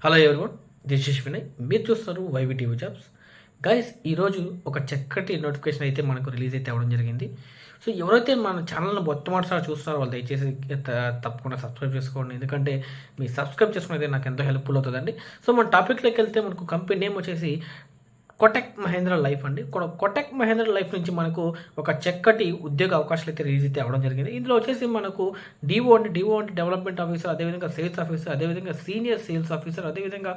Hello everyone, this is Vinay. మీరు చూస్తున్నారు YV TV jobs. Guys, ఈరోజు ఒక చక్కటి నోటిఫికేషన్ అయితే మనకు రిలీజ్ అయితే అవ్వడం జరిగింది. సో ఎవరైతే మన ఛానల్ని మొట్టమొదటిసారి చూస్తున్నారో వాళ్ళు దయచేసి తప్పకుండా సబ్స్క్రైబ్ చేసుకోండి. ఎందుకంటే మీ సబ్స్క్రైబ్ చేసుకునేది నాకు ఎంతో హెల్ప్ఫుల్ అవుతుందండి. సో మన టాపిక్లోకి వెళ్తే మనకు కంపెనీ నేమ్ వచ్చేసి కోటక్ మహేంద్ర లైఫ్ అండి. కోటక్ మహేంద్ర లైఫ్ నుంచి మనకు ఒక చక్కటి ఉద్యోగ అవకాశాలు అయితే రిలీజ్ అయితే అవ్వడం జరిగింది. ఇందులో వచ్చేసి మనకు డిఓ అంటే డెవలప్మెంట్ ఆఫీసర్, అదేవిధంగా సేల్స్ ఆఫీసర్, అదేవిధంగా సీనియర్ సేల్స్ ఆఫీసర్, అదేవిధంగా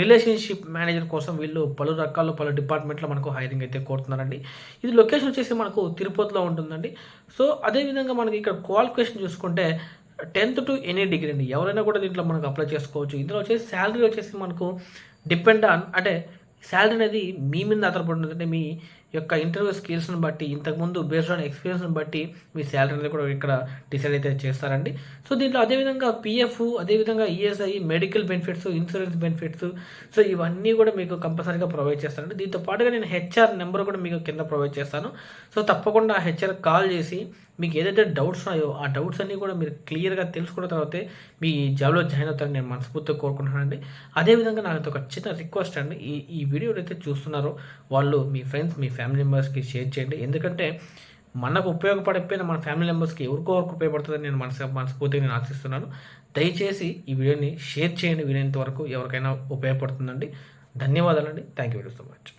రిలేషన్షిప్ మేనేజర్ కోసం వీళ్ళు పలు డిపార్ట్మెంట్లో మనకు హైరింగ్ అయితే కోరుతున్నారండి. ఇది లొకేషన్ వచ్చేసి మనకు తిరుపతిలో ఉంటుందండి. సో అదేవిధంగా మనకి ఇక్కడ క్వాలిఫికేషన్ చూసుకుంటే 10th to ఎనీ డిగ్రీ అండి. ఎవరైనా కూడా దీంట్లో మనకు అప్లై చేసుకోవచ్చు. ఇందులో వచ్చేసి శాలరీ వచ్చేసి మనకు డిపెండ్ ఆన్ అంటే శాలరీ అనేది మీ మీద ఆధారపడి ఉంటుంది. అంటే మీ యొక్క ఇంటర్వ్యూ స్కిల్స్ని బట్టి, ఇంతకుముందు బేస్డ్ ఆన్ ఎక్స్పీరియన్స్ని బట్టి మీ శాలరీ అనేది కూడా ఇక్కడ డిసైడ్ అయితే చేస్తారండి. సో దీంట్లో అదేవిధంగా పిఎఫ్, అదేవిధంగా ESI, medical benefits, insurance benefits, so ఇవన్నీ కూడా మీకు కంపల్సరీగా ప్రొవైడ్ చేస్తారండి. దీంతో పాటుగా నేను హెచ్ఆర్ నెంబర్ కూడా మీకు కింద ప్రొవైడ్ చేస్తాను. సో తప్పకుండా హెచ్ఆర్ కాల్ చేసి మీకు ఏదైతే డౌట్స్ ఉన్నాయో ఆ డౌట్స్ అన్నీ కూడా మీరు క్లియర్గా తెలుసుకున్న తర్వాతే మీ జాబ్లో జాయిన్ అవుతారని నేను మనస్ఫూర్తిగా కోరుకుంటున్నానండి. అదేవిధంగా నాకు ఒక చిన్న రిక్వెస్ట్ అండి, ఈ వీడియో అయితే చూస్తున్నారో వాళ్ళు మీ ఫ్రెండ్స్, మీ ఫ్యామిలీ మెంబర్స్కి షేర్ చేయండి. ఎందుకంటే మనకు ఉపయోగపడకపోయినా మన ఫ్యామిలీ మెంబర్స్కి ఎవరికో ఉపయోగపడుతుందని నేను మనస్ఫూర్తిగా నేను ఆశిస్తున్నాను. దయచేసి ఈ వీడియోని షేర్ చేయండి. వీలైనంత వరకు ఎవరికైనా ఉపయోగపడుతుందండి. ధన్యవాదాలండి. Thank you very so much.